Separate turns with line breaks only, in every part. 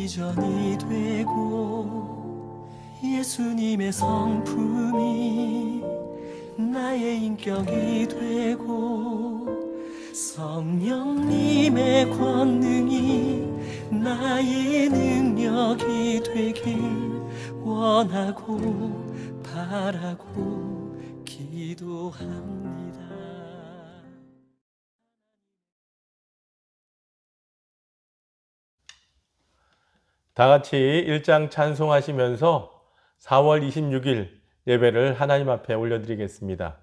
비전이 되고 예수님의 성품이 나의 인격이 되고 성령님의 권능이 나의 능력이 되길 원하고 바라고 기도합니다.
다 같이 1장 찬송하시면서 4월 26일 예배를 하나님 앞에 올려드리겠습니다.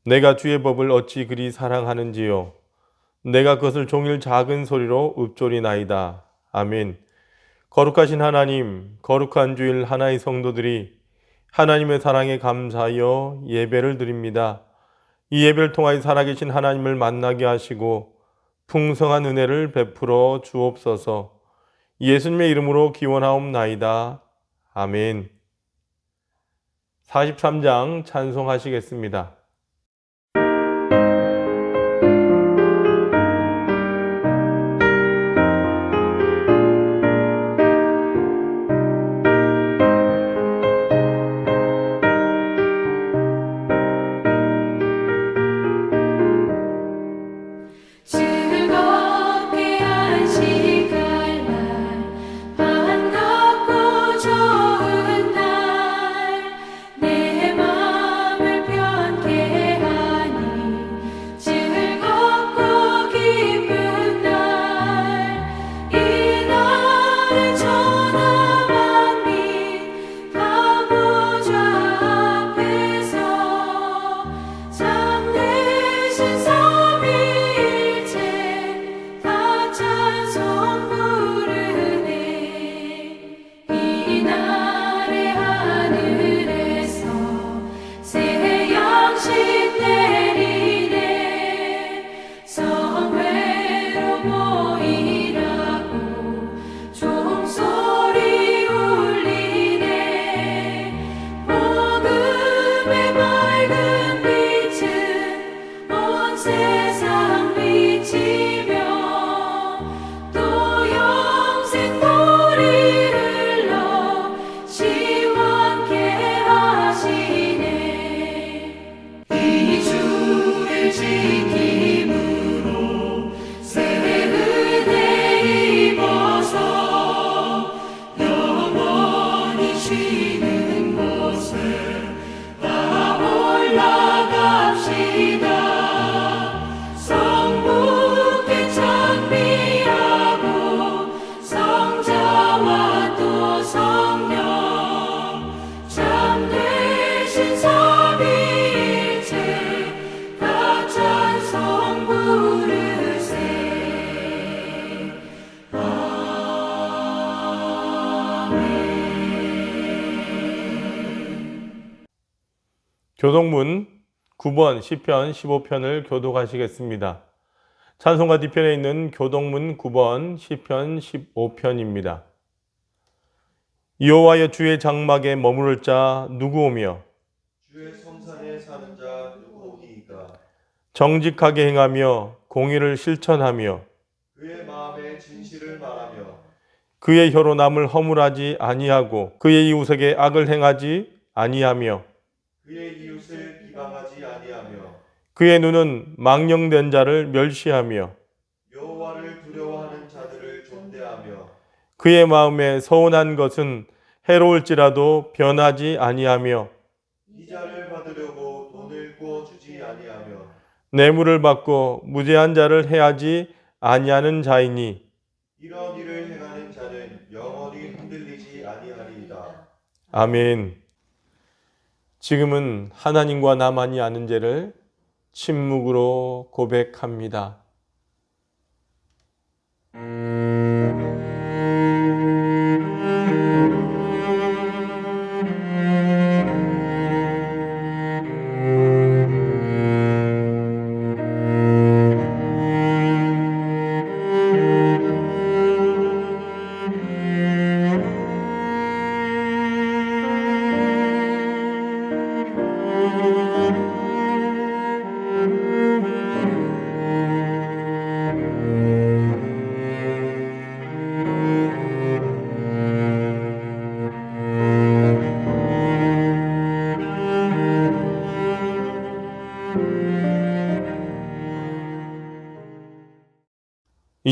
내가 주의 법을 어찌 그리 사랑하는지요. 내가 그것을 종일 작은 소리로 읊조리나이다. 아멘. 거룩하신 하나님, 거룩한 주일 하나의 성도들이 하나님의 사랑에 감사하여 예배를 드립니다. 이 예배를 통하여 살아계신 하나님을 만나게 하시고 풍성한 은혜를 베풀어 주옵소서. 예수님의 이름으로 기원하옵나이다. 아멘. 43장 찬송하시겠습니다. 교독문 9번 시편 15편을 교독하시겠습니다. 찬송가 뒤편에 있는 교독문 9번 시편 15편입니다. 여호와여 주의 장막에 머무를 자 누구오며
주의 성산에 사는 자 누구오니이까.
정직하게 행하며 공의를 실천하며
그의 마음에 진실을 말하며
그의 혀로 남을 허물하지 아니하고 그의 이웃에게 악을 행하지 아니하며
그의 이웃을 비방하지 아니하며
그의 눈은 망령된 자를 멸시하며
여호와를 두려워하는 자들을 존대하며
그의 마음에 서운한 것은 해로울지라도 변하지 아니하며
이자를 받으려고 돈을 구워주지 아니하며
뇌물을 받고 무죄한 자를 해하지 아니하는 자이니
이런 일을 행하는
아멘. 지금은 하나님과 나만이 아는 죄를 침묵으로 고백합니다.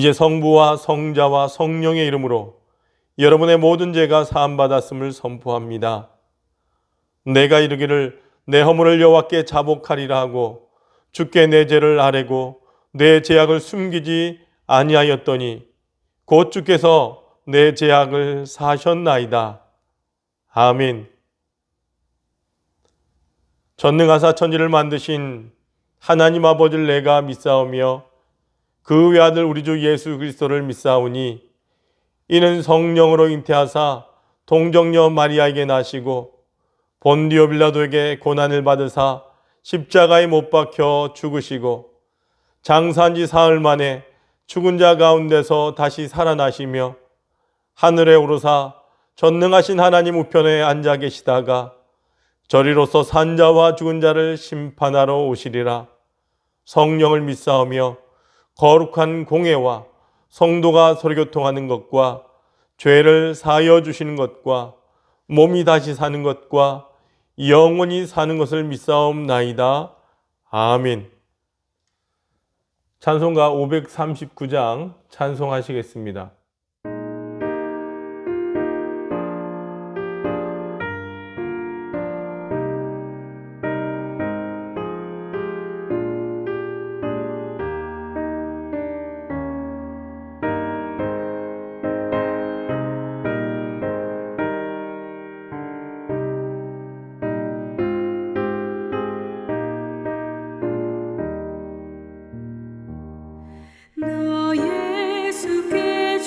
이제 성부와 성자와 성령의 이름으로 여러분의 모든 죄가 사함받았음을 선포합니다. 내가 이르기를 내 허물을 여호와께 자복하리라 하고 주께 내 죄를 아뢰고 내 죄악을 숨기지 아니하였더니 곧 주께서 내 죄악을 사하셨나이다. 아멘. 전능하사 천지를 만드신 하나님 아버지를 내가 믿사오며 그 외아들 우리 주 예수 그리스도를 믿사오니 이는 성령으로 잉태하사 동정녀 마리아에게 나시고 본디오 빌라도에게 고난을 받으사 십자가에 못 박혀 죽으시고 장사한 지 사흘 만에 죽은 자 가운데서 다시 살아나시며 하늘에 오르사 전능하신 하나님 우편에 앉아 계시다가 저리로서 산자와 죽은 자를 심판하러 오시리라. 성령을 믿사오며 거룩한 공회와 성도가 서로교통하는 것과 죄를 사하여 주시는 것과 몸이 다시 사는 것과 영원히 사는 것을 믿사옵나이다. 아멘. 찬송가 539장 찬송하시겠습니다.
나 예수께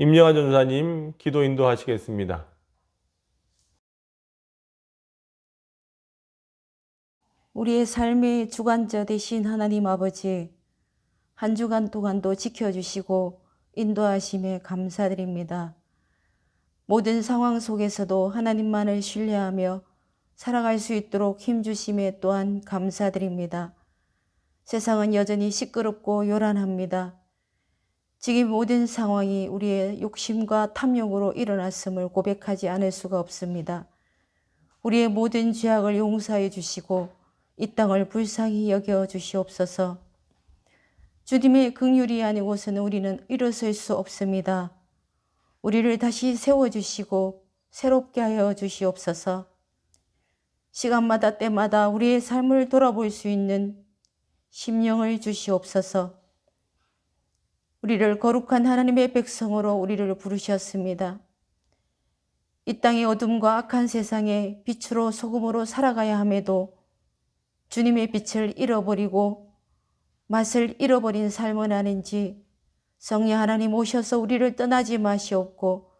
임영아 전사님 기도 인도하시겠습니다.
우리의 삶의 주관자 되신 하나님 아버지, 한 주간 동안도 지켜주시고 인도하심에 감사드립니다. 모든 상황 속에서도 하나님만을 신뢰하며 살아갈 수 있도록 힘주심에 또한 감사드립니다. 세상은 여전히 시끄럽고 요란합니다. 지금 모든 상황이 우리의 욕심과 탐욕으로 일어났음을 고백하지 않을 수가 없습니다. 우리의 모든 죄악을 용서해 주시고 이 땅을 불쌍히 여겨 주시옵소서. 주님의 긍휼이 아니고서는 우리는 일어설 수 없습니다. 우리를 다시 세워주시고 새롭게 하여 주시옵소서. 시간마다 때마다 우리의 삶을 돌아볼 수 있는 심령을 주시옵소서. 우리를 거룩한 하나님의 백성으로 우리를 부르셨습니다. 이 땅의 어둠과 악한 세상에 빛으로 소금으로 살아가야 함에도 주님의 빛을 잃어버리고 맛을 잃어버린 삶은 아닌지 성령 하나님 오셔서 우리를 떠나지 마시옵고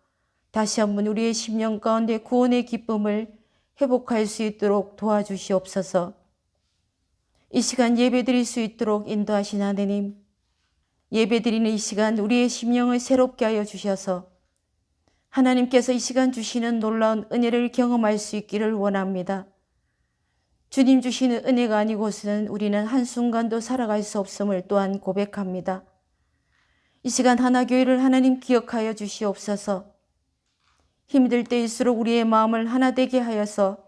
다시 한번 우리의 심령 가운데 구원의 기쁨을 회복할 수 있도록 도와주시옵소서. 이 시간 예배드릴 수 있도록 인도하신 하나님, 예배드리는 이 시간 우리의 심령을 새롭게 하여 주셔서 하나님께서 이 시간 주시는 놀라운 은혜를 경험할 수 있기를 원합니다. 주님 주시는 은혜가 아니고서는 우리는 한순간도 살아갈 수 없음을 또한 고백합니다. 이 시간 하나교회를 하나님 기억하여 주시옵소서. 힘들 때일수록 우리의 마음을 하나 되게 하여서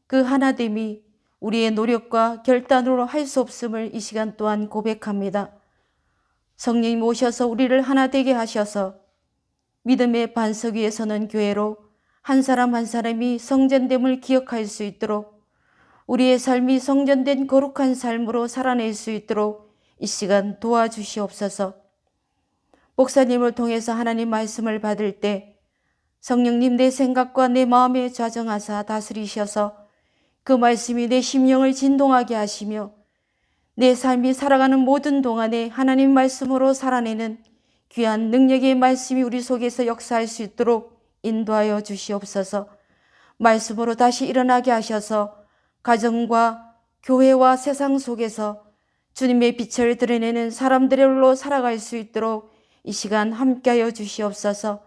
그 하나됨이 우리의 노력과 결단으로 할 수 없음을 이 시간 또한 고백합니다. 성령님 오셔서 우리를 하나 되게 하셔서 믿음의 반석 위에 서는 교회로 한 사람 한 사람이 성전됨을 기억할 수 있도록 우리의 삶이 성전된 거룩한 삶으로 살아낼 수 있도록 이 시간 도와주시옵소서. 목사님을 통해서 하나님 말씀을 받을 때 성령님 내 생각과 내 마음에 좌정하사 다스리셔서 그 말씀이 내 심령을 진동하게 하시며 내 삶이 살아가는 모든 동안에 하나님 말씀으로 살아내는 귀한 능력의 말씀이 우리 속에서 역사할 수 있도록 인도하여 주시옵소서. 말씀으로 다시 일어나게 하셔서 가정과 교회와 세상 속에서 주님의 빛을 드러내는 사람들로 살아갈 수 있도록 이 시간 함께하여 주시옵소서.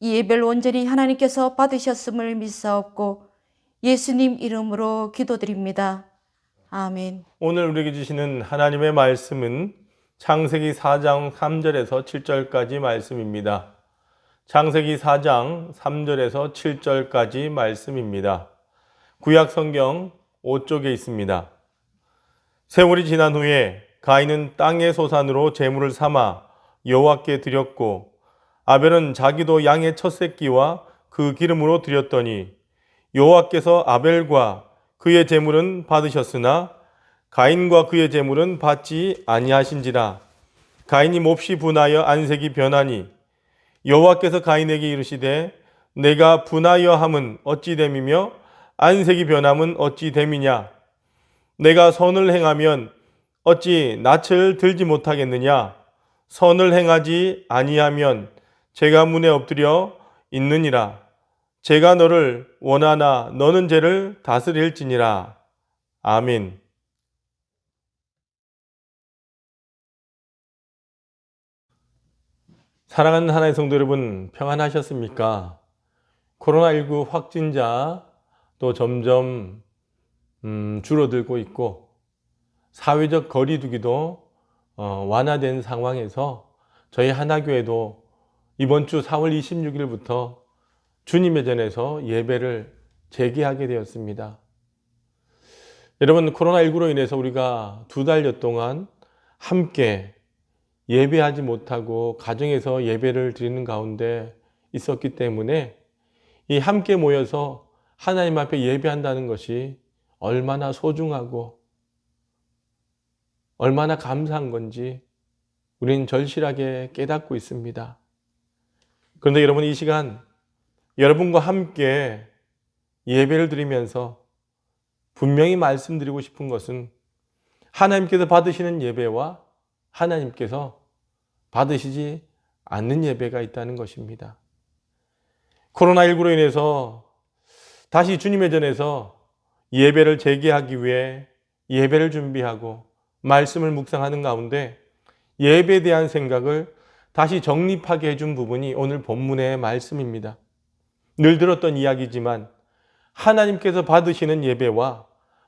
이 예배를 온전히 하나님께서 받으셨음을 믿사옵고 예수님 이름으로 기도드립니다. 아멘.
오늘 우리에게 주시는 하나님의 말씀은 창세기 4장 3절에서 7절까지 말씀입니다. 창세기 4장 3절에서 7절까지 말씀입니다. 구약 성경 5쪽에 있습니다. 세월이 지난 후에 가인은 땅의 소산으로 제물을 삼아 여호와께 드렸고 아벨은 자기도 양의 첫 새끼와 그 기름으로 드렸더니 여호와께서 아벨과 그의 제물은 받으셨으나 가인과 그의 제물은 받지 아니하신지라. 가인이 몹시 분하여 안색이 변하니 여호와께서 가인에게 이르시되 내가 분하여 함은 어찌 됨이며 안색이 변함은 어찌 됨이냐. 내가 선을 행하면 어찌 낯을 들지 못하겠느냐. 선을 행하지 아니하면 제가 문에 엎드려 있느니라. 제가 너를 원하나 너는 죄를 다스릴지니라. 아멘. 사랑하는 하나님의 성도 여러분, 평안하셨습니까? 코로나19 확진자 또 점점 줄어들고 있고 사회적 거리두기도 완화된 상황에서 저희 하나교회도 이번 주 4월 26일부터 주님의 전에서 예배를 재개하게 되었습니다. 여러분, 코로나19로 인해서 우리가 2달여 동안 함께 예배하지 못하고 가정에서 예배를 드리는 가운데 있었기 때문에 이 함께 모여서 하나님 앞에 예배한다는 것이 얼마나 소중하고 얼마나 감사한 건지 우리는 절실하게 깨닫고 있습니다. 그런데 여러분, 이 시간 여러분과 함께 예배를 드리면서 분명히 말씀드리고 싶은 것은 하나님께서 받으시는 예배와 하나님께서 받으시지 않는 예배가 있다는 것입니다. 코로나19로 인해서 다시 주님의 전에서 예배를 재개하기 위해 예배를 준비하고 말씀을 묵상하는 가운데 예배에 대한 생각을 다시 정립하게 해준 부분이 오늘 본문의 말씀입니다. 늘 들었던 이야기지만 하나님께서 받으시는 예배와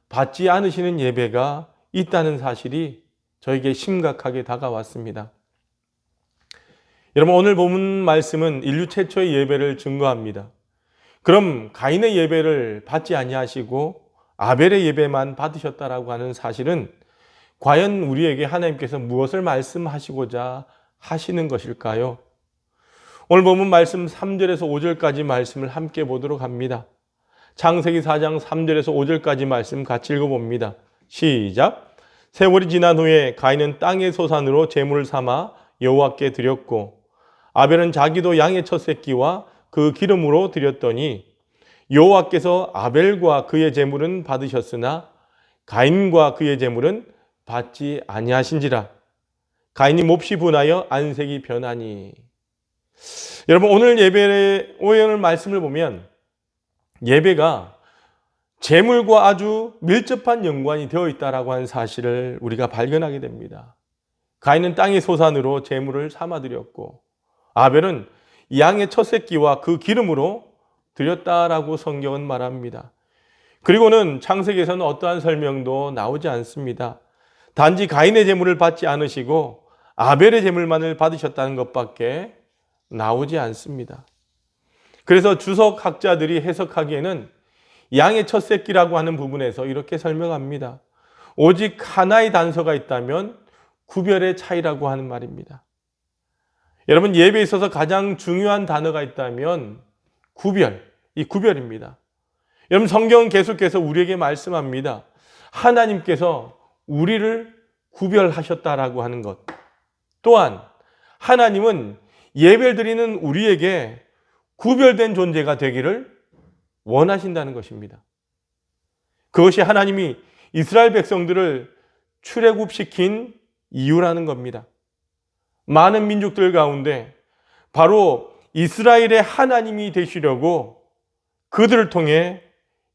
받지 않으시는 예배가 있다는 사실이 저에게 심각하게 다가왔습니다. 여러분, 오늘 본문 말씀은 인류 최초의 예배를 증거합니다. 그럼 가인의 예배를 받지 아니하시고 아벨의 예배만 받으셨다라고 하는 사실은 과연 우리에게 하나님께서 무엇을 말씀하시고자 하시는 것일까요? 오늘 본문 말씀 3절에서 5절까지 말씀을 함께 보도록 합니다. 창세기 4장 3절에서 5절까지 말씀 같이 읽어봅니다. 시작. 세월이 지난 후에 가인은 땅의 소산으로 제물을 삼아 여호와께 드렸고 아벨은 자기도 양의 첫 새끼와 그 기름으로 드렸더니 여호와께서 아벨과 그의 제물은 받으셨으나 가인과 그의 제물은 받지 아니하신지라. 가인이 몹시 분하여 안색이 변하니. 여러분, 오늘 예배의 오늘 말씀을 보면 예배가 제물과 아주 밀접한 연관이 되어 있다라고 하는 사실을 우리가 발견하게 됩니다. 가인은 땅의 소산으로 제물을 삼아 드렸고 아벨은 양의 첫 새끼와 그 기름으로 드렸다라고 성경은 말합니다. 그리고는 창세기에서는 어떠한 설명도 나오지 않습니다. 단지 가인의 제물을 받지 않으시고 아벨의 제물만을 받으셨다는 것밖에 나오지 않습니다. 그래서 주석학자들이 해석하기에는 양의 첫 새끼라고 하는 부분에서 이렇게 설명합니다. 오직 하나의 단서가 있다면 구별의 차이라고 하는 말입니다. 여러분, 예배에 있어서 가장 중요한 단어가 있다면 이 구별입니다. 여러분, 성경은 계속해서 우리에게 말씀합니다. 하나님께서 우리를 구별하셨다라고 하는 것. 또한 하나님은 예배를 드리는 우리에게 구별된 존재가 되기를 원하신다는 것입니다. 그것이 하나님이 이스라엘 백성들을 출애굽시킨 이유라는 겁니다. 많은 민족들 가운데 바로 이스라엘의 하나님이 되시려고 그들을 통해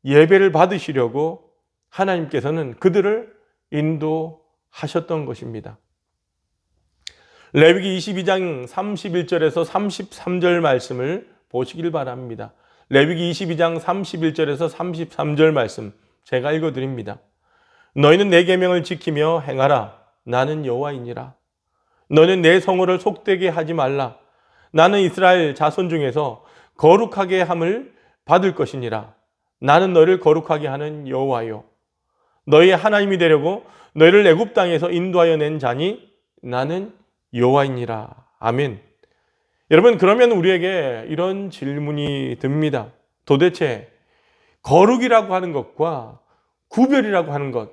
예배를 받으시려고 하나님께서는 그들을 인도하셨던 것입니다. 레위기 22장 31절에서 33절 말씀을 보시길 바랍니다. 레위기 22장 31절에서 33절 말씀 제가 읽어드립니다. 너희는 내 계명을 지키며 행하라. 나는 여호와이니라. 너는 내 성호를 속되게 하지 말라. 나는 이스라엘 자손 중에서 거룩하게 함을 받을 것이니라. 나는 너를 거룩하게 하는 여호와요. 너희의 하나님이 되려고 너희를 애굽 땅에서 인도하여 낸 자니 나는 여호와이니라. 아멘. 여러분, 그러면 우리에게 이런 질문이 듭니다. 도대체 거룩이라고 하는 것과 구별이라고 하는 것,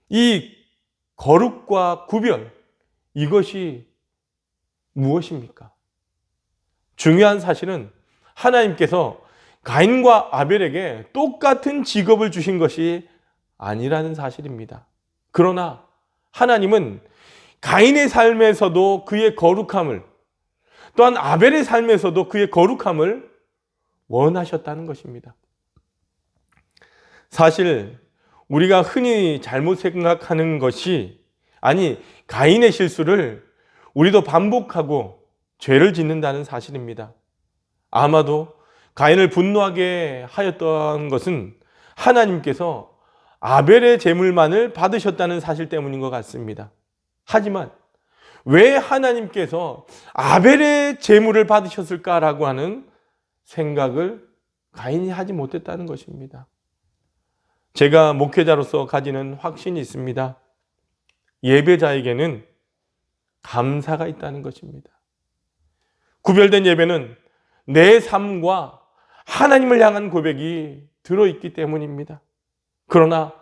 이 거룩과 구별, 이것이 무엇입니까? 중요한 사실은 하나님께서 가인과 아벨에게 똑같은 직업을 주신 것이 아니라는 사실입니다. 그러나 하나님은 가인의 삶에서도 그의 거룩함을, 또한 아벨의 삶에서도 그의 거룩함을 원하셨다는 것입니다. 사실 우리가 흔히 잘못 생각하는 것이, 아니 가인의 실수를 우리도 반복하고 죄를 짓는다는 사실입니다. 아마도 가인을 분노하게 하였던 것은 하나님께서 아벨의 제물만을 받으셨다는 사실 때문인 것 같습니다. 하지만 왜 하나님께서 아벨의 제물을 받으셨을까라고 하는 생각을 가인이 하지 못했다는 것입니다. 제가 목회자로서 가지는 확신이 있습니다. 예배자에게는 감사가 있다는 것입니다. 구별된 예배는 내 삶과 하나님을 향한 고백이 들어있기 때문입니다. 그러나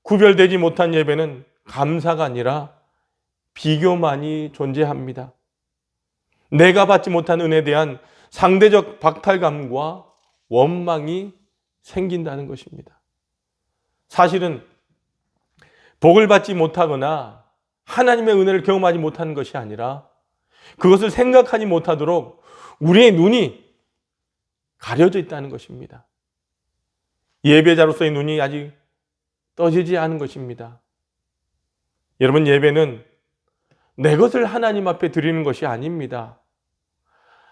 구별되지 못한 예배는 감사가 아니라 비교만이 존재합니다. 내가 받지 못한 은혜에 대한 상대적 박탈감과 원망이 생긴다는 것입니다. 사실은 복을 받지 못하거나 하나님의 은혜를 경험하지 못하는 것이 아니라 그것을 생각하지 못하도록 우리의 눈이 가려져 있다는 것입니다. 예배자로서의 눈이 아직 떠지지 않은 것입니다. 여러분, 예배는 내 것을 하나님 앞에 드리는 것이 아닙니다.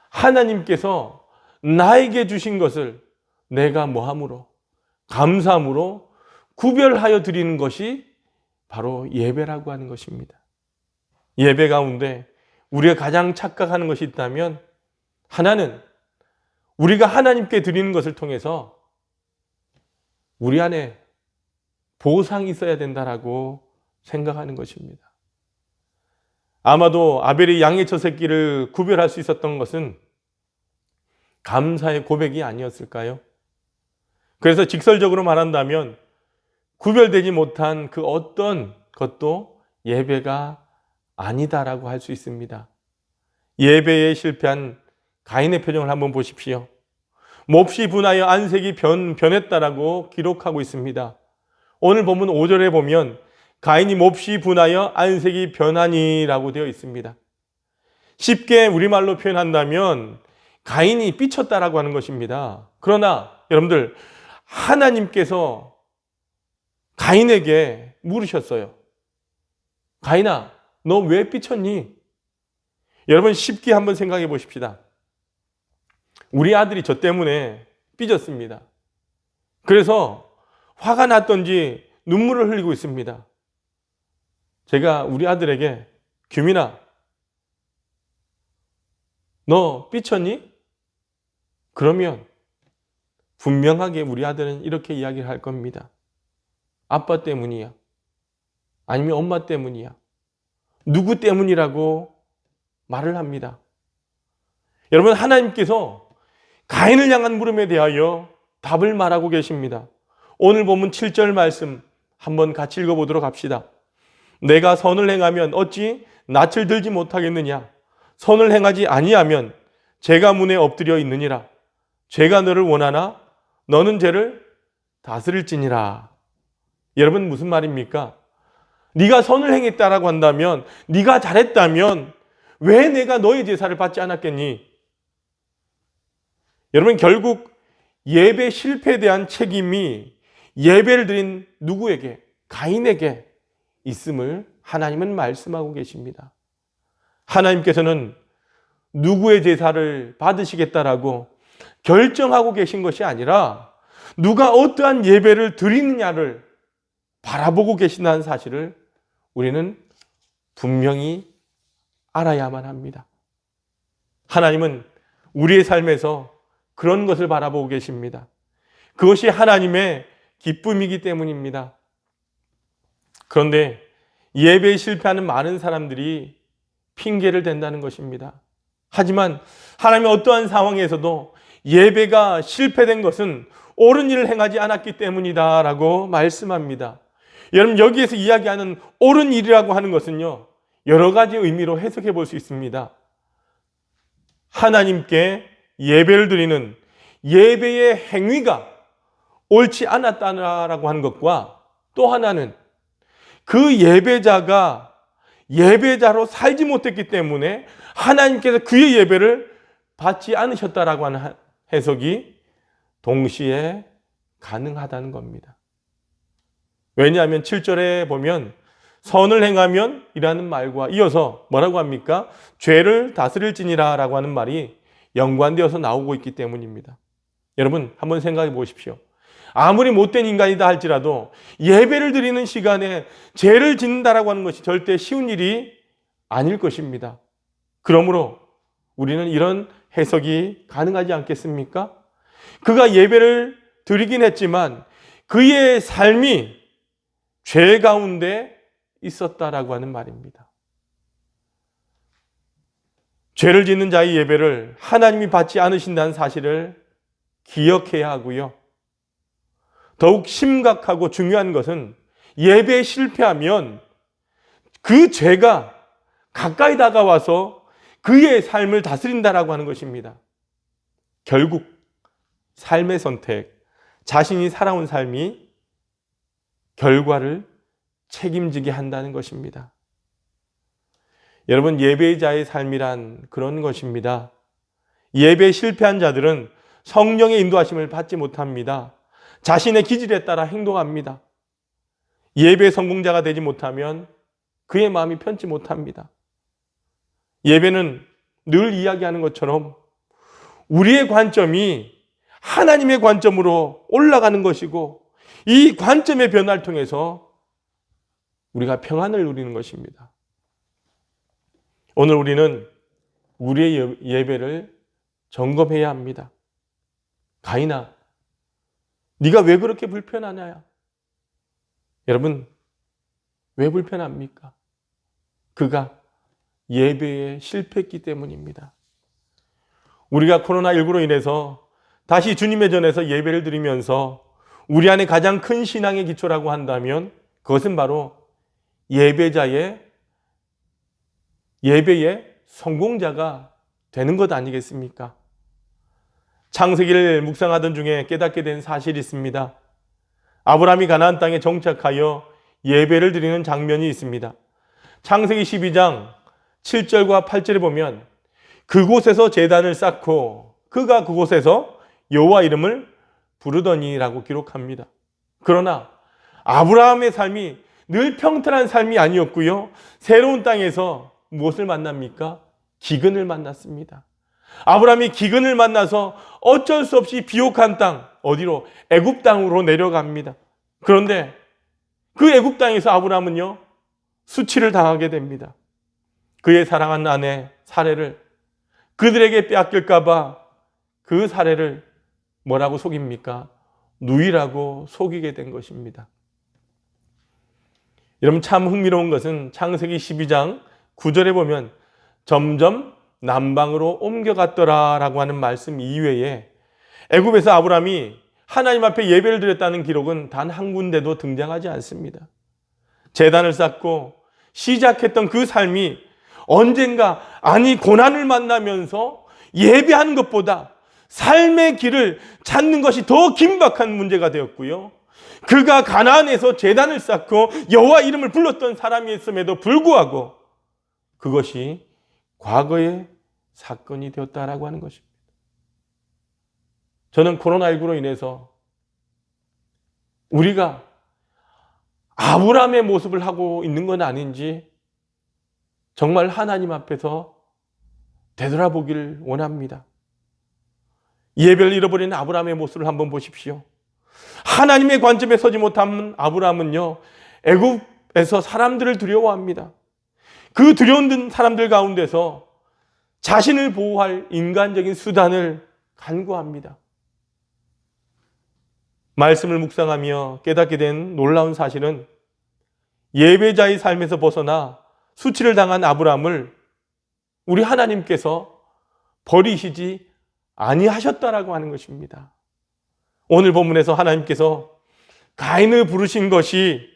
하나님께서 나에게 주신 것을 내가 뭐함으로, 감사함으로 구별하여 드리는 것이 바로 예배라고 하는 것입니다. 예배 가운데 우리가 가장 착각하는 것이 있다면 하나는 우리가 하나님께 드리는 것을 통해서 우리 안에 보상이 있어야 된다라고 생각하는 것입니다. 아마도 아벨이 양의 첫 새끼를 구별할 수 있었던 것은 감사의 고백이 아니었을까요? 그래서 직설적으로 말한다면 구별되지 못한 그 어떤 것도 예배가 아니다라고 할 수 있습니다. 예배에 실패한 가인의 표정을 한번 보십시오. 몹시 분하여 안색이 변했다라고 기록하고 있습니다. 오늘 본문 5절에 보면 가인이 몹시 분하여 안색이 변하니라고 되어 있습니다. 쉽게 우리말로 표현한다면 가인이 삐쳤다라고 하는 것입니다. 그러나 여러분들, 하나님께서 가인에게 물으셨어요. 가인아, 너 왜 삐쳤니? 여러분, 쉽게 한번 생각해 보십시다. 우리 아들이 저 때문에 삐졌습니다. 그래서 화가 났던지 눈물을 흘리고 있습니다. 제가 우리 아들에게 규민아, 너 삐쳤니? 그러면 분명하게 우리 아들은 이렇게 이야기를 할 겁니다. 아빠 때문이야. 아니면 엄마 때문이야. 누구 때문이라고 말을 합니다. 여러분, 하나님께서 가인을 향한 물음에 대하여 답을 말하고 계십니다. 오늘 본문 7절 말씀 한번 같이 읽어보도록 합시다. 내가 선을 행하면 어찌 낯을 들지 못하겠느냐? 선을 행하지 아니하면 죄가 문에 엎드려 있느니라. 죄가 너를 원하나 너는 죄를 다스릴지니라. 여러분, 무슨 말입니까? 네가 선을 행했다라고 한다면, 네가 잘했다면 왜 내가 너의 제사를 받지 않았겠니? 여러분, 결국 예배 실패에 대한 책임이 예배를 드린 누구에게? 가인에게 있음을 하나님은 말씀하고 계십니다. 하나님께서는 누구의 제사를 받으시겠다라고 결정하고 계신 것이 아니라 누가 어떠한 예배를 드리느냐를 바라보고 계신다는 사실을 우리는 분명히 알아야만 합니다. 하나님은 우리의 삶에서 그런 것을 바라보고 계십니다. 그것이 하나님의 기쁨이기 때문입니다. 그런데 예배에 실패하는 많은 사람들이 핑계를 댄다는 것입니다. 하지만 하나님의 어떠한 상황에서도 예배가 실패된 것은 옳은 일을 행하지 않았기 때문이다 라고 말씀합니다. 여러분, 여기에서 이야기하는 옳은 일이라고 하는 것은요, 여러 가지 의미로 해석해 볼 수 있습니다. 하나님께 예배를 드리는 예배의 행위가 옳지 않았다라고 하는 것과, 또 하나는 그 예배자가 예배자로 살지 못했기 때문에 하나님께서 그의 예배를 받지 않으셨다라고 하는 해석이 동시에 가능하다는 겁니다. 왜냐하면 7절에 보면 선을 행하면 이라는 말과 이어서 뭐라고 합니까? 죄를 다스릴지니라 라고 하는 말이 연관되어서 나오고 있기 때문입니다. 여러분, 한번 생각해 보십시오. 아무리 못된 인간이다 할지라도 예배를 드리는 시간에 죄를 짓는다라고 하는 것이 절대 쉬운 일이 아닐 것입니다. 그러므로 우리는 이런 해석이 가능하지 않겠습니까? 그가 예배를 드리긴 했지만 그의 삶이 죄 가운데 있었다라고 하는 말입니다. 죄를 짓는 자의 예배를 하나님이 받지 않으신다는 사실을 기억해야 하고요. 더욱 심각하고 중요한 것은 예배에 실패하면 그 죄가 가까이 다가와서 그의 삶을 다스린다라고 하는 것입니다. 결국 삶의 선택, 자신이 살아온 삶이 결과를 책임지게 한다는 것입니다. 여러분, 예배자의 삶이란 그런 것입니다. 예배에 실패한 자들은 성령의 인도하심을 받지 못합니다. 자신의 기질에 따라 행동합니다. 예배 성공자가 되지 못하면 그의 마음이 편치 못합니다. 예배는 늘 이야기하는 것처럼 우리의 관점이 하나님의 관점으로 올라가는 것이고, 이 관점의 변화를 통해서 우리가 평안을 누리는 것입니다. 오늘 우리는 우리의 예배를 점검해야 합니다. 가인아, 네가 왜 그렇게 불편하냐? 여러분, 왜 불편합니까? 그가 예배에 실패했기 때문입니다. 우리가 코로나19로 인해서 다시 주님의 전에서 예배를 드리면서 우리 안에 가장 큰 신앙의 기초라고 한다면 그것은 바로 예배의 성공자가 되는 것 아니겠습니까? 창세기를 묵상하던 중에 깨닫게 된 사실이 있습니다. 아브라함이 가나안 땅에 정착하여 예배를 드리는 장면이 있습니다. 창세기 12장 7절과 8절에 보면 그곳에서 제단을 쌓고 그가 그곳에서 여호와 이름을 부르더니라고 기록합니다. 그러나 아브라함의 삶이 늘 평탄한 삶이 아니었고요. 새로운 땅에서 무엇을 만납니까? 기근을 만났습니다. 아브라함이 기근을 만나서 어쩔 수 없이 비옥한 땅, 어디로? 애굽 땅으로 내려갑니다. 그런데 그 애굽 땅에서 아브라함은요, 수치를 당하게 됩니다. 그의 사랑하는 아내 사레를 그들에게 빼앗길까 봐 그 사레를 뭐라고 속입니까? 누이라고 속이게 된 것입니다. 여러분, 참 흥미로운 것은 창세기 12장 9절에 보면 점점 남방으로 옮겨갔더라라고 하는 말씀 이외에 애굽에서 아브라함이 하나님 앞에 예배를 드렸다는 기록은 단 한 군데도 등장하지 않습니다. 제단을 쌓고 시작했던 그 삶이 언젠가, 아니 고난을 만나면서 예배하는 것보다 삶의 길을 찾는 것이 더 긴박한 문제가 되었고요. 그가 가나안에서 제단을 쌓고 여호와 이름을 불렀던 사람이었음에도 불구하고 그것이 과거의 사건이 되었다라고 하는 것입니다. 저는 코로나19로 인해서 우리가 아브라함의 모습을 하고 있는 건 아닌지 정말 하나님 앞에서 되돌아보기를 원합니다. 예배를 잃어버린 아브라함의 모습을 한번 보십시오. 하나님의 관점에 서지 못한 아브라함은요, 애굽에서 사람들을 두려워합니다. 그 두려운 사람들 가운데서 자신을 보호할 인간적인 수단을 간구합니다. 말씀을 묵상하며 깨닫게 된 놀라운 사실은 예배자의 삶에서 벗어나 수치를 당한 아브라함을 우리 하나님께서 버리시지 아니하셨다라고 하는 것입니다. 오늘 본문에서 하나님께서 가인을 부르신 것이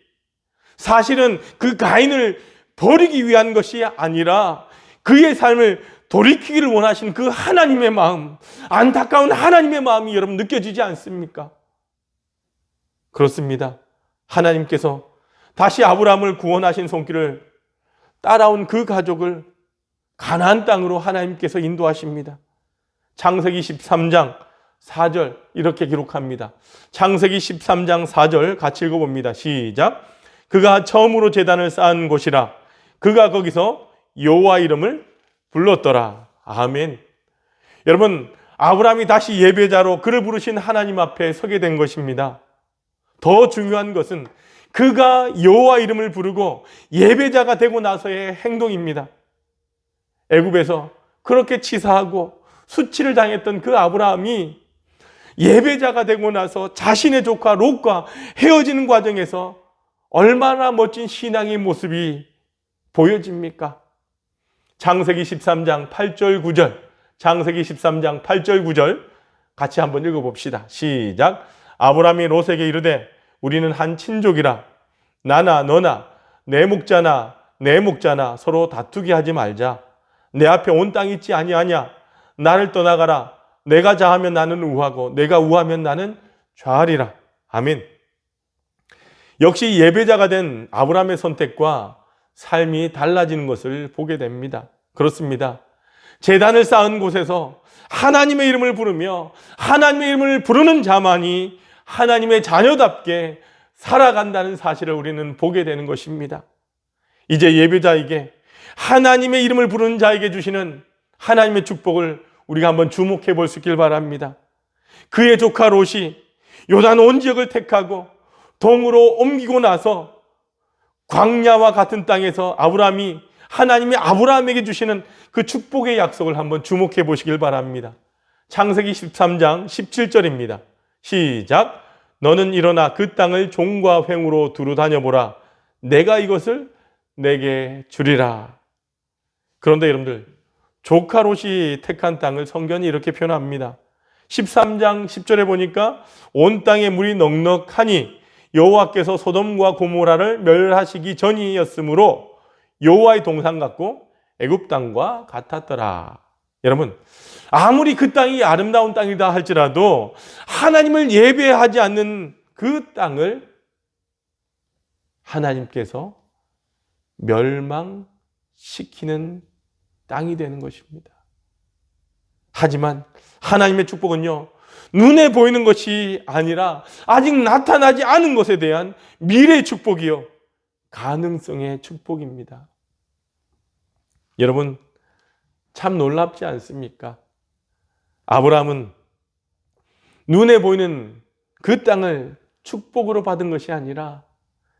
사실은 그 가인을 버리기 위한 것이 아니라 그의 삶을 돌이키기를 원하신 그 하나님의 마음, 안타까운 하나님의 마음이 여러분 느껴지지 않습니까? 그렇습니다. 하나님께서 다시 아브라함을 구원하신 손길을 따라온 그 가족을 가나안 땅으로 하나님께서 인도하십니다. 창세기 13장 4절 이렇게 기록합니다. 창세기 13장 4절 같이 읽어봅니다. 시작. 그가 처음으로 제단을 쌓은 곳이라 그가 거기서 여호와 이름을 불렀더라. 아멘. 여러분, 아브라함이 다시 예배자로 그를 부르신 하나님 앞에 서게 된 것입니다. 더 중요한 것은 그가 여호와 이름을 부르고 예배자가 되고 나서의 행동입니다. 애굽에서 그렇게 치사하고 수치를 당했던 그 아브라함이 예배자가 되고 나서 자신의 조카 롯과 헤어지는 과정에서 얼마나 멋진 신앙의 모습이 보여집니까? 창세기 13장 8절 9절, 창세기 13장 8절 9절 같이 한번 읽어봅시다. 시작. 아브라함이 롯에게 이르되 우리는 한 친족이라 나나 너나 내 목자나 내 목자나 서로 다투게 하지 말자. 내 앞에 온 땅 있지 아니하냐? 나를 떠나가라. 내가 좌하면 나는 우하고 내가 우하면 나는 좌하리라. 아멘. 역시 예배자가 된 아브라함의 선택과 삶이 달라지는 것을 보게 됩니다. 그렇습니다. 제단을 쌓은 곳에서 하나님의 이름을 부르며 하나님의 이름을 부르는 자만이 하나님의 자녀답게 살아간다는 사실을 우리는 보게 되는 것입니다. 이제 예배자에게 하나님의 이름을 부르는 자에게 주시는 하나님의 축복을 우리가 한번 주목해 볼 수 있길 바랍니다. 그의 조카 롯이 요단 온 지역을 택하고 동으로 옮기고 나서 광야와 같은 땅에서 하나님이 아브라함에게 주시는 그 축복의 약속을 한번 주목해 보시길 바랍니다. 창세기 13장 17절입니다. 시작. 너는 일어나 그 땅을 종과 횡으로 두루 다녀보라. 내가 이것을 내게 주리라. 그런데 여러분들, 조카 롯이 택한 땅을 성경이 이렇게 표현합니다. 13장 10절에 보니까 온 땅에 물이 넉넉하니 여호와께서 소돔과 고모라를 멸하시기 전이었으므로 여호와의 동산 같고 애굽 땅과 같았더라. 여러분, 아무리 그 땅이 아름다운 땅이다 할지라도 하나님을 예배하지 않는 그 땅을 하나님께서 멸망시키는 땅이 되는 것입니다. 하지만 하나님의 축복은요, 눈에 보이는 것이 아니라 아직 나타나지 않은 것에 대한 미래의 축복이요, 가능성의 축복입니다. 여러분, 참 놀랍지 않습니까? 아브라함은 눈에 보이는 그 땅을 축복으로 받은 것이 아니라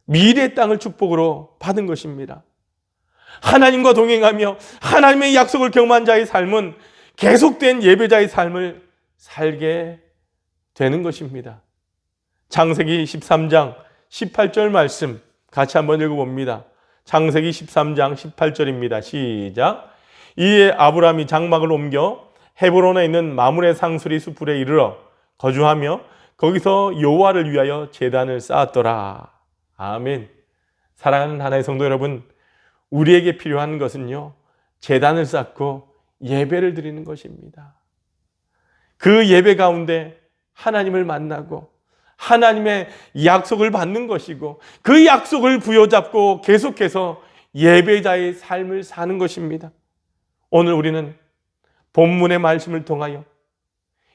미래의 땅을 축복으로 받은 것입니다. 하나님과 동행하며 하나님의 약속을 경험한 자의 삶은 계속된 예배자의 삶을 살게 되는 것입니다. 창세기 13장 18절 말씀 같이 한번 읽어봅니다. 창세기 13장 18절입니다. 시작. 이에 아브라함이 장막을 옮겨 헤브론에 있는 마므레 상수리 수풀에 이르러 거주하며 거기서 여호와를 위하여 제단을 쌓았더라. 아멘. 사랑하는 하나의 성도 여러분, 우리에게 필요한 것은요, 제단을 쌓고 예배를 드리는 것입니다. 그 예배 가운데 하나님을 만나고 하나님의 약속을 받는 것이고 그 약속을 부여잡고 계속해서 예배자의 삶을 사는 것입니다. 오늘 우리는 본문의 말씀을 통하여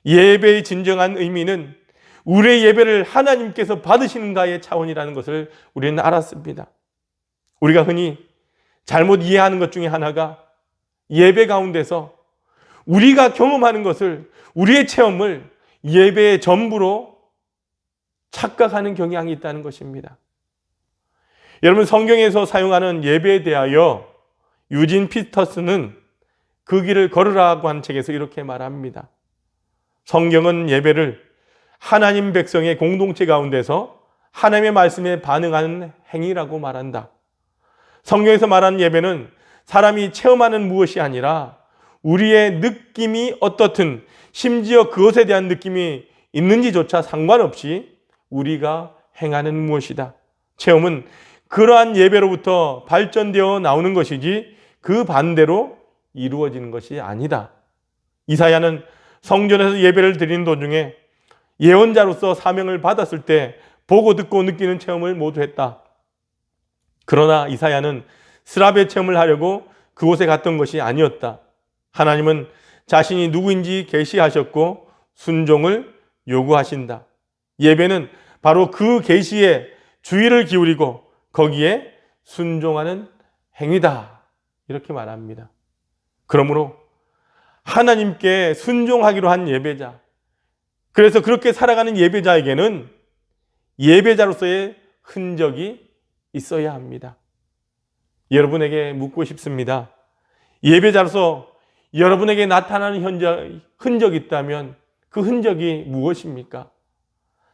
예배의 진정한 의미는 우리의 예배를 하나님께서 받으시는가의 차원이라는 것을 우리는 알았습니다. 우리가 흔히 잘못 이해하는 것 중에 하나가 예배 가운데서 우리가 경험하는 것을, 우리의 체험을 예배의 전부로 착각하는 경향이 있다는 것입니다. 여러분, 성경에서 사용하는 예배에 대하여 유진 피터스는 그 길을 걸으라고 한 책에서 이렇게 말합니다. 성경은 예배를 하나님 백성의 공동체 가운데서 하나님의 말씀에 반응하는 행위라고 말한다. 성경에서 말하는 예배는 사람이 체험하는 무엇이 아니라 우리의 느낌이 어떻든, 심지어 그것에 대한 느낌이 있는지조차 상관없이 우리가 행하는 무엇이다. 체험은 그러한 예배로부터 발전되어 나오는 것이지 그 반대로 이루어지는 것이 아니다. 이사야는 성전에서 예배를 드리는 도중에 예언자로서 사명을 받았을 때 보고 듣고 느끼는 체험을 모두 했다. 그러나 이사야는 스랍의 체험을 하려고 그곳에 갔던 것이 아니었다. 하나님은 자신이 누구인지 계시하셨고 순종을 요구하신다. 예배는 바로 그 계시에 주의를 기울이고 거기에 순종하는 행위다. 이렇게 말합니다. 그러므로 하나님께 순종하기로 한 예배자, 그래서 그렇게 살아가는 예배자에게는 예배자로서의 흔적이 있어야 합니다. 여러분에게 묻고 싶습니다. 예배자로서 여러분에게 나타나는 흔적이 있다면 그 흔적이 무엇입니까?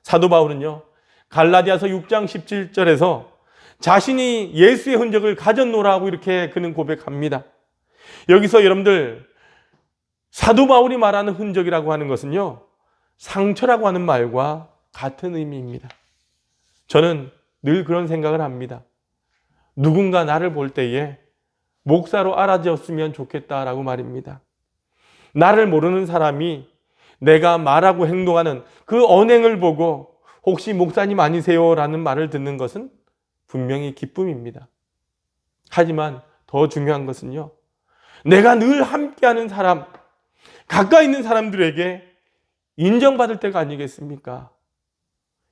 사도 바울은요, 갈라디아서 6장 17절에서 자신이 예수의 흔적을 가졌노라고 이렇게 그는 고백합니다. 여기서 여러분들, 사도 바울이 말하는 흔적이라고 하는 것은요, 상처라고 하는 말과 같은 의미입니다. 저는 늘 그런 생각을 합니다. 누군가 나를 볼 때에 목사로 알아주었으면 좋겠다라고 말입니다. 나를 모르는 사람이 내가 말하고 행동하는 그 언행을 보고 혹시 목사님 아니세요? 라는 말을 듣는 것은 분명히 기쁨입니다. 하지만 더 중요한 것은요, 내가 늘 함께하는 사람, 가까이 있는 사람들에게 인정받을 때가 아니겠습니까?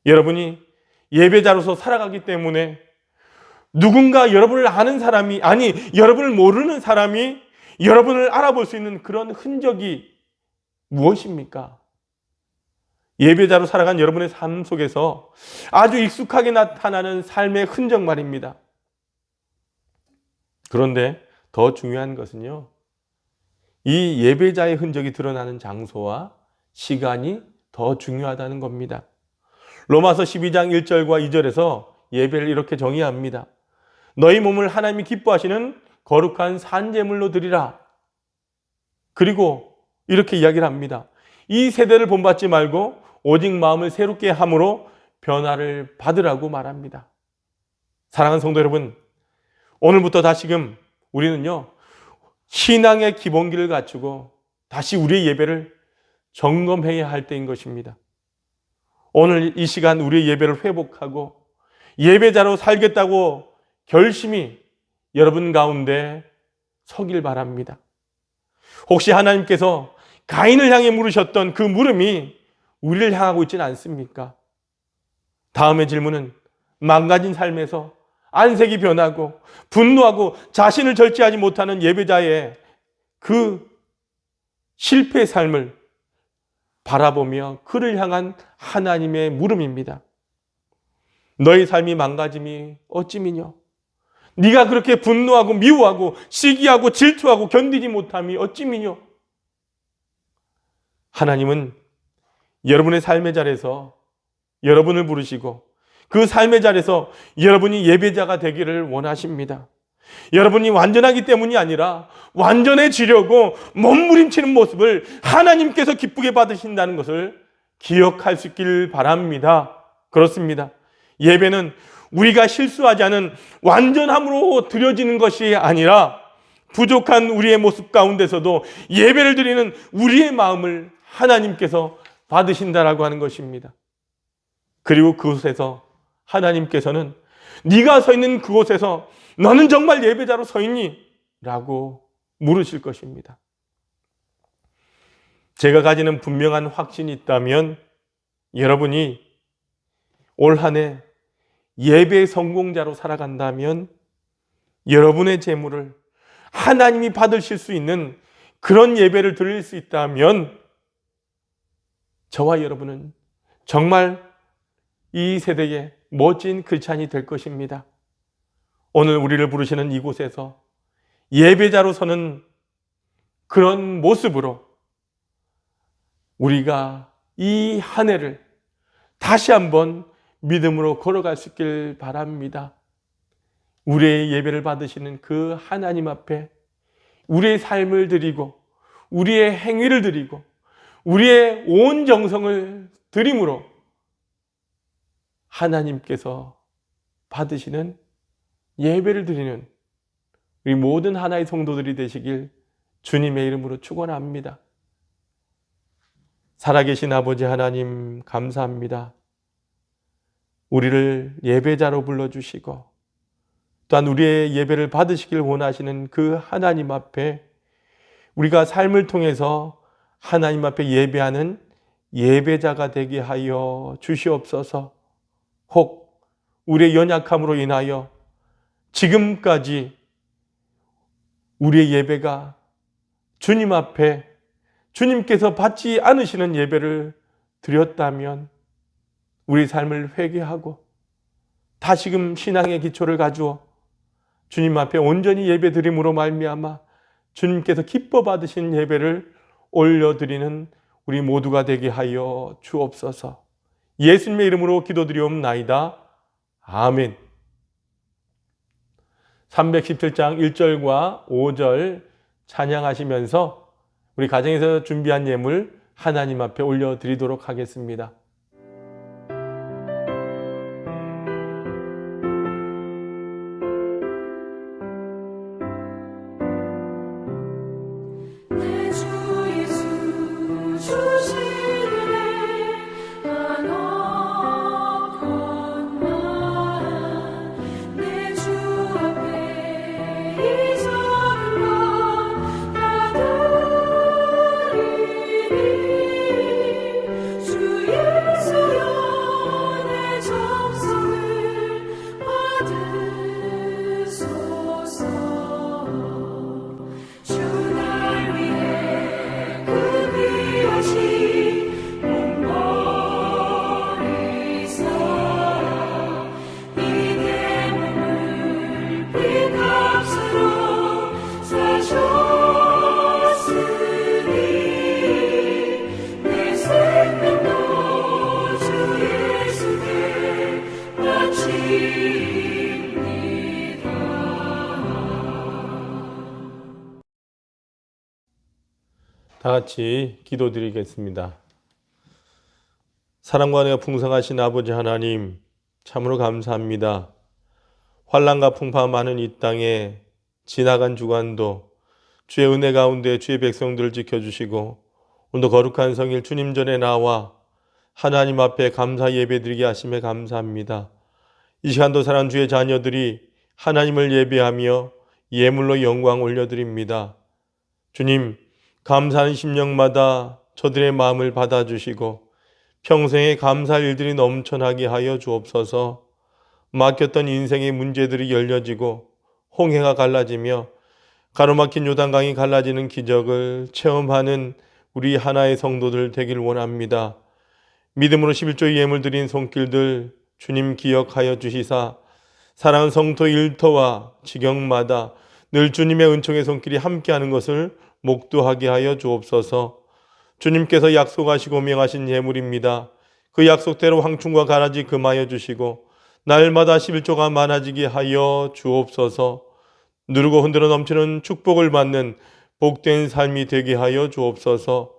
여러분이 예배자로서 살아가기 때문에 누군가 여러분을 아는 사람이, 아니 여러분을 모르는 사람이 여러분을 알아볼 수 있는 그런 흔적이 무엇입니까? 예배자로 살아간 여러분의 삶 속에서 아주 익숙하게 나타나는 삶의 흔적 말입니다. 그런데 더 중요한 것은요, 이 예배자의 흔적이 드러나는 장소와 시간이 더 중요하다는 겁니다. 로마서 12장 1절과 2절에서 예배를 이렇게 정의합니다. 너희 몸을 하나님이 기뻐하시는 거룩한 산제물로 드리라. 그리고 이렇게 이야기를 합니다. 이 세대를 본받지 말고 오직 마음을 새롭게 함으로 변화를 받으라고 말합니다. 사랑하는 성도 여러분, 오늘부터 다시금 우리는요, 신앙의 기본기를 갖추고 다시 우리의 예배를 점검해야 할 때인 것입니다. 오늘 이 시간 우리의 예배를 회복하고 예배자로 살겠다고 결심이 여러분 가운데 서길 바랍니다. 혹시 하나님께서 가인을 향해 물으셨던 그 물음이 우리를 향하고 있지는 않습니까? 다음의 질문은 망가진 삶에서 안색이 변하고 분노하고 자신을 절제하지 못하는 예배자의 그 실패의 삶을 바라보며 그를 향한 하나님의 물음입니다. 너희 삶이 망가짐이 어찌미뇨? 네가 그렇게 분노하고 미워하고 시기하고 질투하고 견디지 못함이 어찌미뇨? 하나님은 여러분의 삶의 자리에서 여러분을 부르시고 그 삶의 자리에서 여러분이 예배자가 되기를 원하십니다. 여러분이 완전하기 때문이 아니라 완전해지려고 몸부림치는 모습을 하나님께서 기쁘게 받으신다는 것을 기억할 수 있길 바랍니다. 그렇습니다. 예배는 우리가 실수하지 않은 완전함으로 드려지는 것이 아니라 부족한 우리의 모습 가운데서도 예배를 드리는 우리의 마음을 하나님께서 받으신다라고 하는 것입니다. 그리고 그곳에서 하나님께서는 네가 서 있는 그곳에서 너는 정말 예배자로 서 있니? 라고 물으실 것입니다. 제가 가지는 분명한 확신이 있다면 여러분이 올 한 해 예배 성공자로 살아간다면 여러분의 재물을 하나님이 받으실 수 있는 그런 예배를 드릴 수 있다면 저와 여러분은 정말 이 세대의 멋진 크리스찬이 될 것입니다. 오늘 우리를 부르시는 이곳에서 예배자로 서는 그런 모습으로 우리가 이 한 해를 다시 한번 믿음으로 걸어갈 수 있길 바랍니다. 우리의 예배를 받으시는 그 하나님 앞에 우리의 삶을 드리고 우리의 행위를 드리고 우리의 온 정성을 드림으로 하나님께서 받으시는 예배를 드리는 우리 모든 하나의 성도들이 되시길 주님의 이름으로 축원합니다. 살아계신 아버지 하나님 감사합니다. 우리를 예배자로 불러주시고 또한 우리의 예배를 받으시길 원하시는 그 하나님 앞에 우리가 삶을 통해서 하나님 앞에 예배하는 예배자가 되게 하여 주시옵소서. 혹 우리의 연약함으로 인하여 지금까지 우리의 예배가 주님 앞에 주님께서 받지 않으시는 예배를 드렸다면 우리 삶을 회개하고 다시금 신앙의 기초를 가지어 주님 앞에 온전히 예배드림으로 말미암아 주님께서 기뻐 받으신 예배를 올려드리는 우리 모두가 되게 하여 주옵소서. 예수님의 이름으로 기도드리옵나이다. 아멘. 317장 1절과 5절 찬양하시면서 우리 가정에서 준비한 예물 하나님 앞에 올려드리도록 하겠습니다.
내 주 앞에
다 같이 기도드리겠습니다. 사랑과 은혜가 풍성하신 아버지 하나님, 참으로 감사합니다. 환난과 풍파 많은 이 땅에 지나간 주간도 주의 은혜 가운데 주의 백성들을 지켜주시고 오늘도 거룩한 성일 주님 전에 나와 하나님 앞에 감사 예배드리게 하심에 감사합니다. 이 시간도 사랑하는 주의 자녀들이 하나님을 예배하며 예물로 영광 올려드립니다. 주님, 감사하는 심령마다 저들의 마음을 받아주시고 평생에 감사할 일들이 넘쳐나게 하여 주옵소서. 막혔던 인생의 문제들이 열려지고 홍해가 갈라지며 가로막힌 요단강이 갈라지는 기적을 체험하는 우리 하나의 성도들 되길 원합니다. 믿음으로 11조의 예물 드린 손길들 주님 기억하여 주시사 사랑하는 성도 일터와 지경마다 늘 주님의 은총의 손길이 함께하는 것을 목도하게 하여 주옵소서. 주님께서 약속하시고 명하신 예물입니다. 그 약속대로 황충과 가라지 금하여 주시고 날마다 11조가 많아지게 하여 주옵소서. 누르고 흔들어 넘치는 축복을 받는 복된 삶이 되게 하여 주옵소서.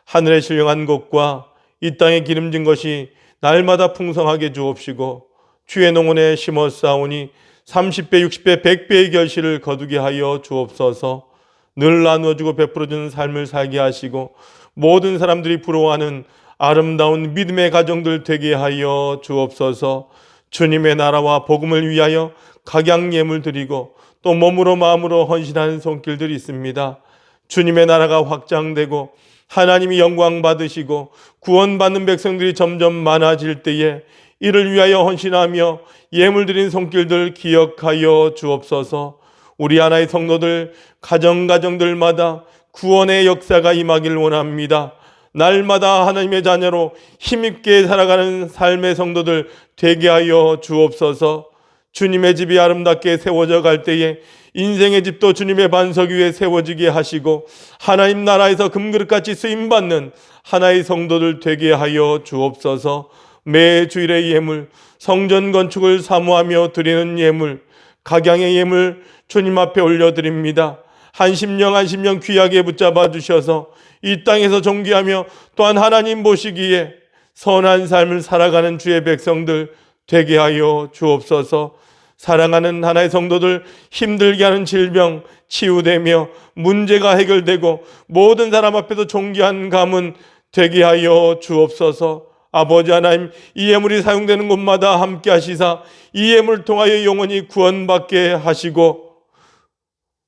하늘에 신령한 것과 이 땅에 기름진 것이 날마다 풍성하게 주옵시고 주의 농원에 심어 싸우니 30배, 60배, 100배의 결실을 거두게 하여 주옵소서. 늘 나누어주고 베풀어주는 삶을 살게 하시고 모든 사람들이 부러워하는 아름다운 믿음의 가정들 되게 하여 주옵소서. 주님의 나라와 복음을 위하여 각양 예물 드리고 또 몸으로 마음으로 헌신하는 손길들이 있습니다. 주님의 나라가 확장되고 하나님이 영광 받으시고 구원받는 백성들이 점점 많아질 때에 이를 위하여 헌신하며 예물 드린 손길들 기억하여 주옵소서. 우리 하나의 성도들 가정들마다 구원의 역사가 임하길 원합니다. 날마다 하나님의 자녀로 힘있게 살아가는 삶의 성도들 되게 하여 주옵소서. 주님의 집이 아름답게 세워져 갈 때에 인생의 집도 주님의 반석 위에 세워지게 하시고 하나님 나라에서 금그릇같이 쓰임받는 하나의 성도들 되게 하여 주옵소서. 매 주일의 예물, 성전 건축을 사모하며 드리는 예물, 각양의 예물 주님 앞에 올려드립니다. 한 심령 귀하게 붙잡아 주셔서 이 땅에서 존귀하며 또한 하나님 보시기에 선한 삶을 살아가는 주의 백성들 되게 하여 주옵소서. 사랑하는 하나의 성도들 힘들게 하는 질병 치유되며 문제가 해결되고 모든 사람 앞에서 존귀한 가문 되게 하여 주옵소서. 아버지 하나님, 이 예물이 사용되는 곳마다 함께 하시사 이 예물을 통하여 영원히 구원받게 하시고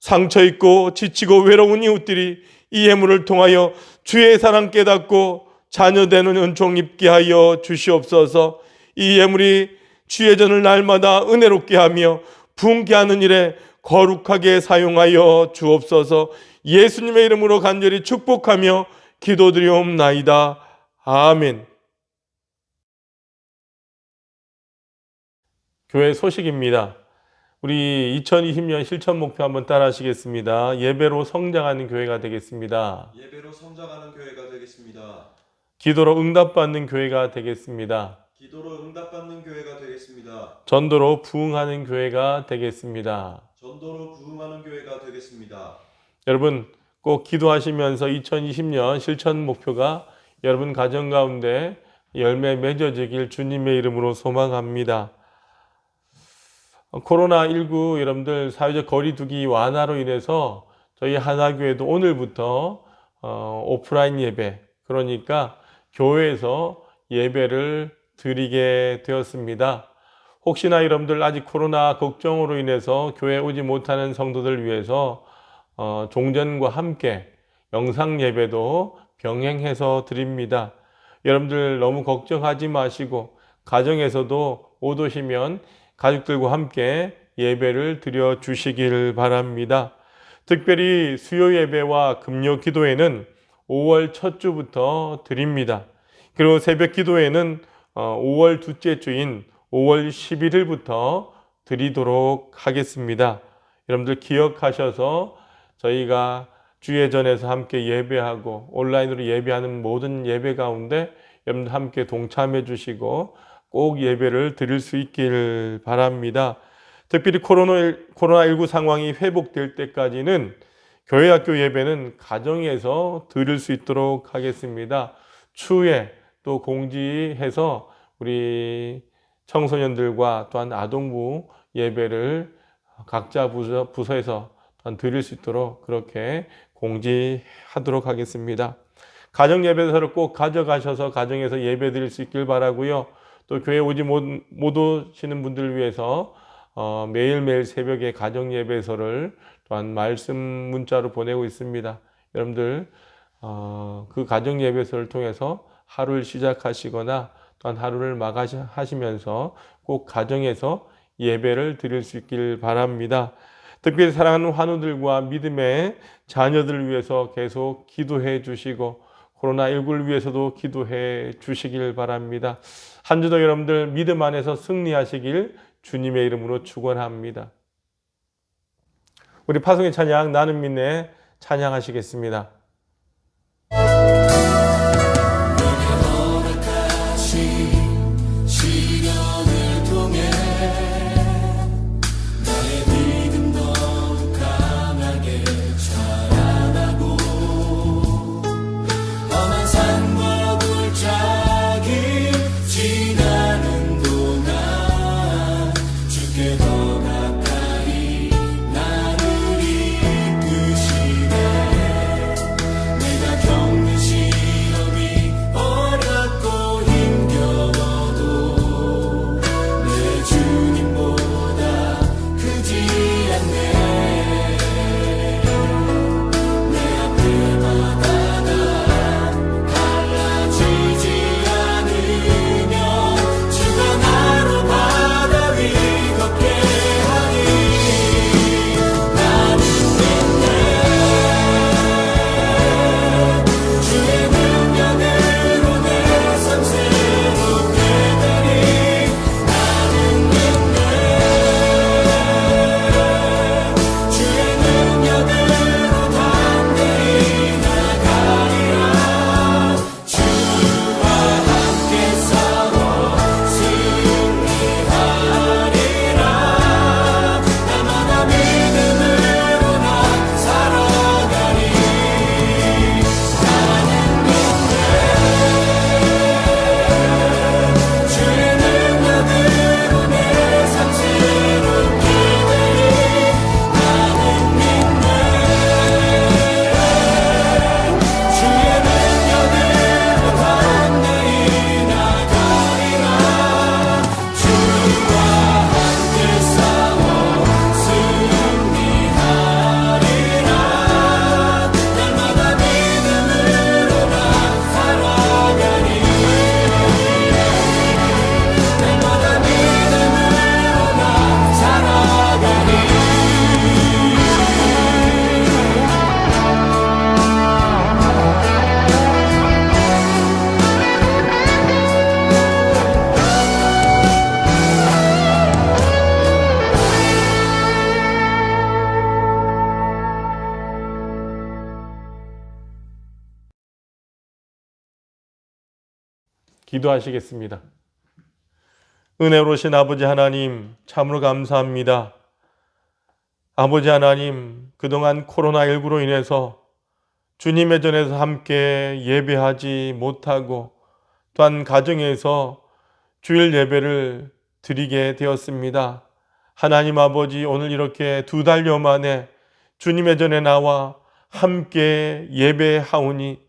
상처 있고 지치고 외로운 이웃들이 이 예물을 통하여 주의 사랑 깨닫고 자녀되는 은총 입게 하여 주시옵소서. 이 예물이 주의 전을 날마다 은혜롭게 하며 부흥케 하는 일에 거룩하게 사용하여 주옵소서. 예수님의 이름으로 간절히 축복하며 기도드리옵나이다. 아멘. 교회 소식입니다. 우리 2020년 실천 목표 한번 따라 하시겠습니다. 예배로 성장하는 교회가 되겠습니다.
예배로 성장하는 교회가 되겠습니다.
기도로 응답받는 교회가 되겠습니다.
기도로 응답받는 교회가 되겠습니다.
전도로 부흥하는 교회가 되겠습니다.
전도로 부흥하는 교회가 되겠습니다.
여러분 꼭 기도하시면서 2020년 실천 목표가 여러분 가정 가운데 열매 맺어지길 주님의 이름으로 소망합니다. 코로나19 여러분들 사회적 거리두기 완화로 인해서 저희 하나교회도 오늘부터 오프라인 예배, 그러니까 교회에서 예배를 드리게 되었습니다. 혹시나 여러분들 아직 코로나 걱정으로 인해서 교회 오지 못하는 성도들 위해서 종전과 함께 영상 예배도 병행해서 드립니다. 여러분들 너무 걱정하지 마시고 가정에서도 못 오시면 가족들과 함께 예배를 드려 주시길 바랍니다. 특별히 수요 예배와 금요 기도회는 5월 첫 주부터 드립니다. 그리고 새벽 기도회는 5월 둘째 주인 5월 11일부터 드리도록 하겠습니다. 여러분들 기억하셔서 저희가 주예전에서 함께 예배하고 온라인으로 예배하는 모든 예배 가운데 여러분들 함께 동참해 주시고 꼭 예배를 드릴 수 있길 바랍니다. 특별히 코로나19 상황이 회복될 때까지는 교회 학교 예배는 가정에서 드릴 수 있도록 하겠습니다. 추후에 또 공지해서 우리 청소년들과 또한 아동부 예배를 각자 부서에서 드릴 수 있도록 그렇게 공지하도록 하겠습니다. 가정 예배서를 꼭 가져가셔서 가정에서 예배 드릴 수 있길 바라고요. 또 교회 오지 못 오시는 분들을 위해서 매일매일 새벽에 가정 예배서를 또한 말씀 문자로 보내고 있습니다. 여러분들 그 가정 예배서를 통해서 하루를 시작하시거나 또한 하루를 마감하시면서 꼭 가정에서 예배를 드릴 수 있길 바랍니다. 특별히 사랑하는 환우들과 믿음의 자녀들을 위해서 계속 기도해 주시고 코로나19를 위해서도 기도해 주시길 바랍니다. 한 주도 여러분들 믿음 안에서 승리하시길 주님의 이름으로 축원합니다. 우리 파송의 찬양 나는 믿네 찬양하시겠습니다. 기도하시겠습니다. 은혜로우신 아버지 하나님 참으로 감사합니다. 아버지 하나님 그동안 코로나19로 인해서 주님의 전에서 함께 예배하지 못하고 또한 가정에서 주일 예배를 드리게 되었습니다. 하나님 아버지 오늘 이렇게 2달여 만에 주님의 전에 나와 함께 예배하오니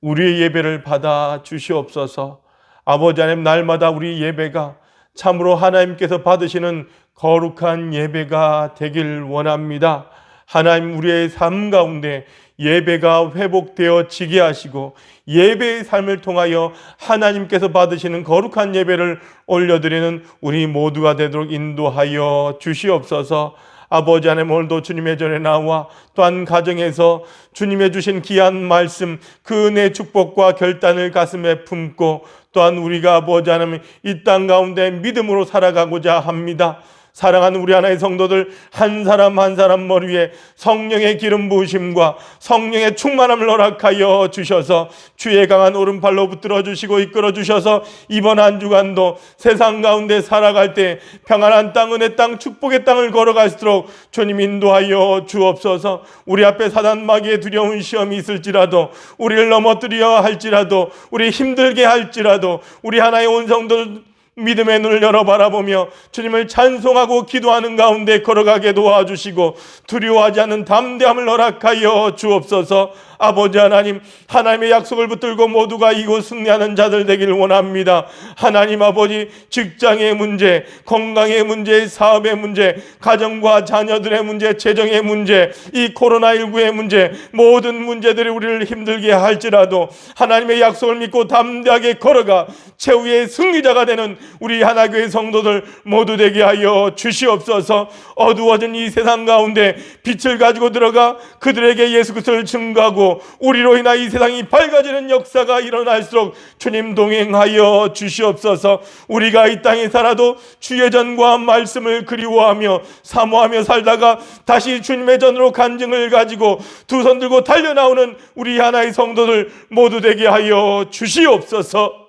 우리의 예배를 받아 주시옵소서. 아버지 하나님 날마다 우리 예배가 참으로 하나님께서 받으시는 거룩한 예배가 되길 원합니다. 하나님 우리의 삶 가운데 예배가 회복되어지게 하시고 예배의 삶을 통하여 하나님께서 받으시는 거룩한 예배를 올려드리는 우리 모두가 되도록 인도하여 주시옵소서. 아버지 하나님 오늘도 주님의 전에 나와 또한 가정에서 주님의 주신 귀한 말씀 그 은혜의 축복과 결단을 가슴에 품고 또한 우리가 아버지 하나님 이 땅 가운데 믿음으로 살아가고자 합니다. 사랑하는 우리 하나의 성도들 한 사람 한 사람 머리 위에 성령의 기름 부으심과 성령의 충만함을 허락하여 주셔서 주의 강한 오른팔로 붙들어 주시고 이끌어 주셔서 이번 한 주간도 세상 가운데 살아갈 때 평안한 땅, 은혜 땅, 축복의 땅을 걸어갈수록 주님 인도하여 주옵소서. 우리 앞에 사단 마귀의 두려운 시험이 있을지라도, 우리를 넘어뜨려 할지라도, 우리 힘들게 할지라도 우리 하나의 온 성도들 믿음의 눈을 열어 바라보며 주님을 찬송하고 기도하는 가운데 걸어가게 도와주시고 두려워하지 않는 담대함을 허락하여 주옵소서. 아버지 하나님, 하나님의 약속을 붙들고 모두가 이곳 승리하는 자들 되기를 원합니다. 하나님 아버지, 직장의 문제, 건강의 문제, 사업의 문제, 가정과 자녀들의 문제, 재정의 문제, 이 코로나19의 문제, 모든 문제들이 우리를 힘들게 할지라도 하나님의 약속을 믿고 담대하게 걸어가 최후의 승리자가 되는 우리 하나교회 성도들 모두 되게 하여 주시옵소서. 어두워진 이 세상 가운데 빛을 가지고 들어가 그들에게 예수 그리스도를 증거하고 우리로 인하 이 세상이 밝아지는 역사가 일어날수록 주님 동행하여 주시옵소서. 우리가 이 땅에 살아도 주의 전과 말씀을 그리워하며 사모하며 살다가 다시 주님의 전으로 간증을 가지고 두 손 들고 달려나오는 우리 하나의 성도들 모두 되게 하여 주시옵소서.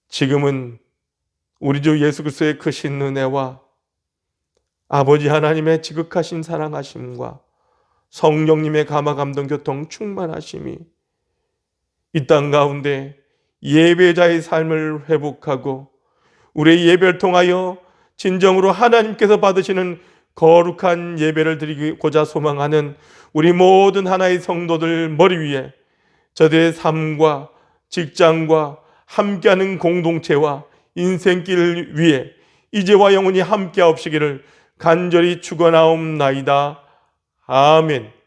지금은 우리 주 예수 그리스도의 크신 은혜와 아버지 하나님의 지극하신 사랑하심과 성령님의 감화 감동 교통 충만하심이 이 땅 가운데 예배자의 삶을 회복하고 우리의 예배를 통하여 진정으로 하나님께서 받으시는 거룩한 예배를 드리고자 소망하는 우리 모든 하나의 성도들 머리 위에 저들의 삶과 직장과 함께하는 공동체와 인생길 위에 이제와 영원히 함께하옵시기를 간절히 축원하옵나이다. 아멘.